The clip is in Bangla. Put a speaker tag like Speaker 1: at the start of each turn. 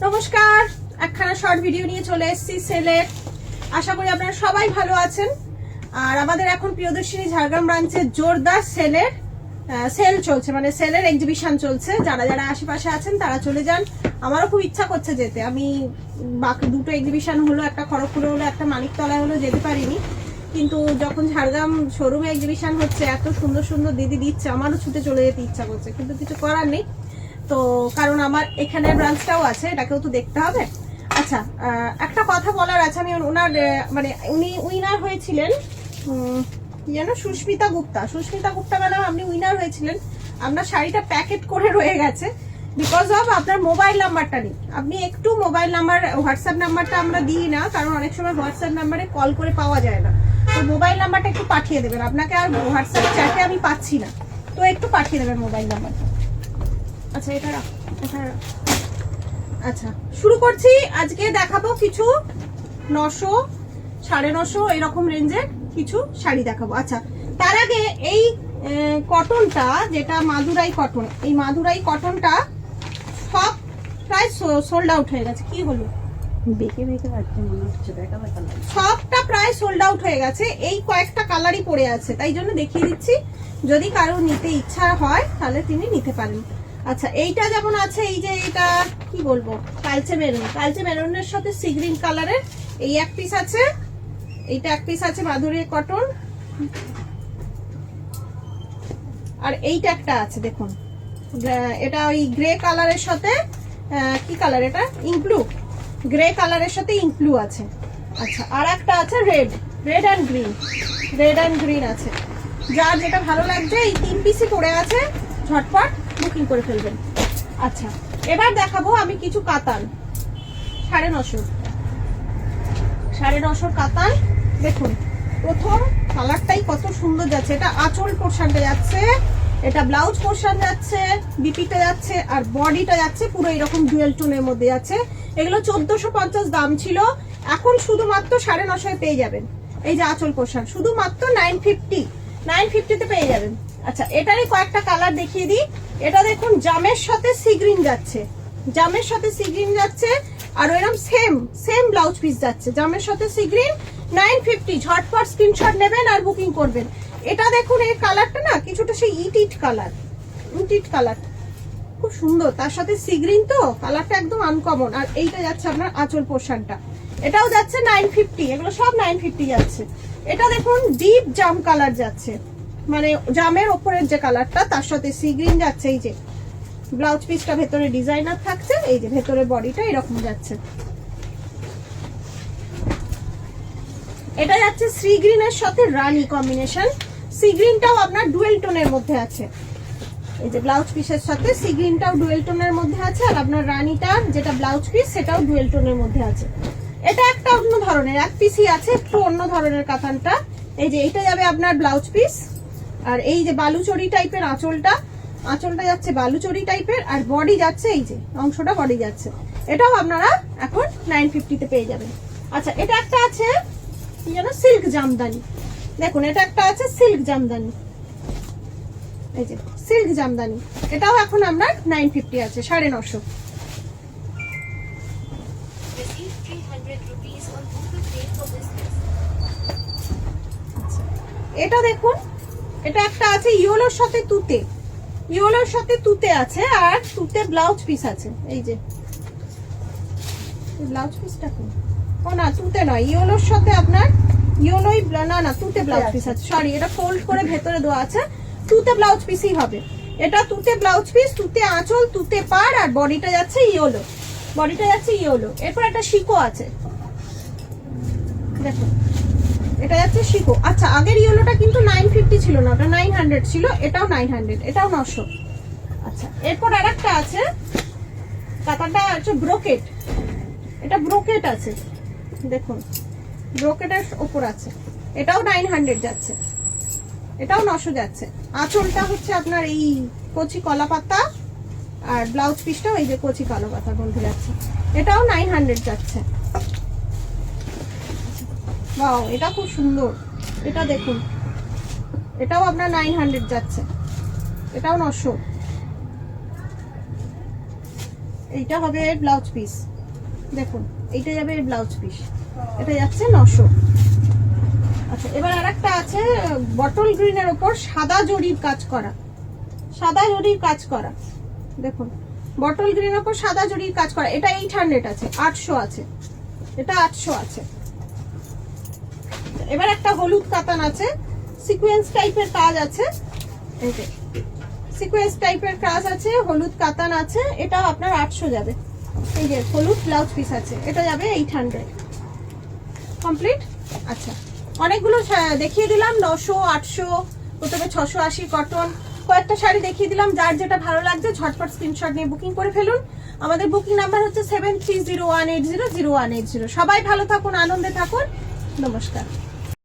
Speaker 1: নমস্কার, একখানা শর্ট ভিডিও নিয়ে চলে এসেছি সেলের। আশা করি আপনারা সবাই ভালো আছেন। আর আমাদের এখন প্রিয়দর্শিনী ঝাড়গ্রাম ব্রাঞ্চে জোরদার সেল চলছে, মানে সেলের এক্সিবিশন চলছে। যারা যারা আশেপাশে আছেন তারা চলে যান। আমারও খুব ইচ্ছা করছে যেতে। আমি বাকি দুটো এক্সিবিশন হলো, একটা খড়গপুরে হলো, একটা মানিকতলায় হলো, যেতে পারিনি। কিন্তু যখন ঝাড়গ্রাম শোরুমে এক্সিবিশন হচ্ছে, এত সুন্দর সুন্দর দিদি দিচ্ছে, আমারও ছুটে চলে যেতে ইচ্ছা করছে, কিন্তু কিছু করার নেই। তো কারণ আমার এখানে ব্রাঞ্চটাও আছে, এটাকেও তো দেখতে হবে। আচ্ছা, একটা কথা বলার আছে। আমি ওনার মানে উনি উইনার হয়েছিলেন, যেন সুস্মিতা গুপ্তা ম্যাডাম, আপনি উইনার হয়েছিলেন। আপনার শাড়িটা প্যাকেট করে রয়ে গেছে বিকজ অফ আপনার মোবাইল নাম্বারটা নেই। আপনি একটু মোবাইল নাম্বার, হোয়াটসঅ্যাপ নাম্বারটা আমরা দিই না, কারণ অনেক সময় হোয়াটসঅ্যাপ নাম্বারে কল করে পাওয়া যায় না। তো মোবাইল নাম্বারটা একটু পাঠিয়ে দেবেন। আপনাকে আর হোয়াটসঅ্যাপ চ্যাটে আমি পাচ্ছি না, তো একটু পাঠিয়ে দেবেন মোবাইল নাম্বারটা। আচ্ছা, এটা আচ্ছা, শুরু করছি। আজকে দেখাবো কিছু 900, 950 এরকম রেঞ্জের কিছু শাড়ি দেখাবো। আচ্ছা, তার আগে এই কটনটা, যেটা মাদুরাই কটন, এই মাদুরাই কটনটা সব প্রায় সোল্ড আউট হয়ে গেছে। কি হলো?
Speaker 2: বেঁকে বেঁকে লাগছে মনে হচ্ছে, বেঁকা বেঁকা লাগছে।
Speaker 1: সবটা প্রায় সোল্ড আউট হয়ে গেছে। এই কয়েকটা কালারই পড়ে আছে, তাই জন্য দেখিয়ে দিচ্ছি। যদি কারো নিতে ইচ্ছা হয় তাহলে তিনি নিতে পারেন। আচ্ছা, এইটা যেমন আছে, এই যে এটা কি বলবো, কালচে মেরুনের সাথে সি গ্রিন কালারের এই এক পিস আছে, এইটা এক পিস আছে মাধুরী কটন। আর এইটা একটা আছে, দেখুন, এটা ওই গ্রে কালারের সাথে কি কালার এটা, ইঙ্কব্লু, গ্রে কালারের সাথে ইঙ্কব্লু আছে। আচ্ছা, আর একটা আছে রেড অ্যান্ড গ্রিন আছে। যার যেটা ভালো লাগছে, এই 3 পিসই পড়ে আছে, ঝটপট বুকিং করে ফেলবেন। আচ্ছা, এবার দেখাবো আমি কিছু কাতান, 950 কাতান। দেখুন, প্রথম কালারটাই কত সুন্দর যাচ্ছে। এটা আঁচল পোর্শনটা যাচ্ছে, এটা ব্লাউজ পোর্শন যাচ্ছে, বিপিটা যাচ্ছে, আর বডিটা যাচ্ছে পুরো এরকম ডুয়েল টোনের মধ্যে যাচ্ছে। এগুলো 1450 দাম ছিল, এখন শুধুমাত্র 950 পেয়ে যাবেন। এই যে আঁচল পোর্শন শুধুমাত্র 950 তে পেয়ে যাবেন। আচ্ছা, এটারই কয়েকটা কালার দেখিয়ে দিই। এটা দেখুন, জামের সাথে সি গ্রিন যাচ্ছে, আর এরকম সেম ব্লাউজ পিস যাচ্ছে, জামের সাথে সি গ্রিন, 950। ঝটপট স্ক্রিনশট নেবেন আর বুকিং করবেন। এটা দেখুন, এই কালারটা না কিছুটা সেই ইট কালার, খুব সুন্দর। তার সাথে সি গ্রিন, তো কালারটা একদম আনকমন। আর এইটা যাচ্ছে আপনার আঁচল পোর্শনটা, এটাও যাচ্ছে 950। এগুলো সব 950 যাচ্ছে। এটা দেখুন, ডিপ জাম কালার যাচ্ছে, মানে জামের ওপরের যে কালারটা, তার সাথে সি গ্রিন যাচ্ছে। এই যে ব্লাউজ পিসটা ভেতরে ডিজাইনার থাকছে, এই যে ভেতরে বডিটা এরকম যাচ্ছে। এটা যাচ্ছে সি গ্রিনের সাথে রানী কম্বিনেশন। সি গ্রিনটাও আপনার ডুয়েল টোনের মধ্যে আছে। এই যে ব্লাউজ পিসের সাথে সি গ্রিনটাও ডুয়েল টোনের মধ্যে আছে, আর আপনার রানীটার যেটা ব্লাউজ পিস সেটাও ডুয়েল টোনের মধ্যে আছে। এটা একটা অন্য ধরনের, এক পিসই আছে, একটু অন্য ধরনের কাতানটা। এই যে এইটা যাবে আপনার ব্লাউজ পিস, আর এই যে বালুচরি টাইপের আঁচলটা যাচ্ছে বালুচরি টাইপের, আর বডি যাচ্ছে, এই যে অংশটা বডি যাচ্ছে। এটাও আপনারা এখন 950 তে পেয়ে যাবেন। আচ্ছা, এটা একটা আছে কি যেন, সিল্ক জামদানি। দেখুন, এটা একটা আছে সিল্ক জামদানি, এই যে সিল্ক জামদানি, এটাও এখন আমরা 950 আছে, 950। এটা দেখুন, এটা একটা আছে ইয়েলোর সাথে তুতে আছে, আর তুতে ব্লাউজ পিস আছে। এই যে ব্লাউজ পিসটা কোন, ও না, তুতে নয়, ইয়েলোর সাথে আপনার ইয়েলোই, না তুতে ব্লাউজ পিস আছে, সরি, এটা ফোল্ড করে ভেতরে দেওয়া আছে, তুতে ব্লাউজ পিসই হবে। এটা তুতে ব্লাউজ পিস, তুতে আঁচল, তুতে পাড়, আর বডিটা যাচ্ছে ইয়েলো। এরপর একটা শিকো আছে, দেখুন, এটা যাচ্ছে শিকো। আচ্ছা, আগের ইয়েলোটা কিন্তু 950 ছিল না, ওটা 900 ছিল, এটাও 900, এটাও 900। আচ্ছা, এরপর আরেকটা আছে, কাতানটা হচ্ছে ব্রোকেট। এটা ব্রোকেট আছে, দেখুন ব্রোকেটের ওপর আছে, এটাও 900 যাচ্ছে, এটাও 900 যাচ্ছে। আঁচলটা হচ্ছে আপনার এই কচি কলা পাতা, আর ব্লাউজ পিসটাও এই যে কচি কলা পাতার মধ্যে যাচ্ছে, এটাও 900 যাচ্ছে। ওয়াও, এটা খুব সুন্দর। এটা দেখুন, এটাও আপনার 900 যাচ্ছে, এটাও 900। এইটা হবে এর ব্লাউজ পিস, দেখুন এইটা যাবে এর ব্লাউজ পিস, এটা যাচ্ছে 900। আচ্ছা, এবার আরেকটা আছে বটল গ্রিনের ওপর সাদা জরির কাজ করা, সাদা জরির কাজ করা, দেখুন বটল গ্রিনের ওপর সাদা জরির কাজ করা, এটা 800 আছে, 800 আছে, এটা 800 আছে। এবার একটা হলুদ কাতান আছে, সিকোয়েন্স টাইপের কাজ আছে, এই যে সিকোয়েন্স টাইপের কাজ আছে, হলুদ কাতান আছে, এটা আপনার 800 যাবে। এই যে হলুদ ব্লাউজ পিস আছে, এটা যাবে 800 কমপ্লিট। আচ্ছা, অনেকগুলো দেখিয়ে দিলাম, 900, 800, প্রথমে 680 কটন, কয়েকটা শাড়ি দেখিয়ে দিলাম। যার যেটা ভালো লাগছে ঝটপট স্ক্রিনশট নিয়ে বুকিং করে ফেলুন। আমাদের বুকিং নাম্বার হচ্ছে 7301800180। সবাই ভালো থাকুন, আনন্দে থাকুন, নমস্কার।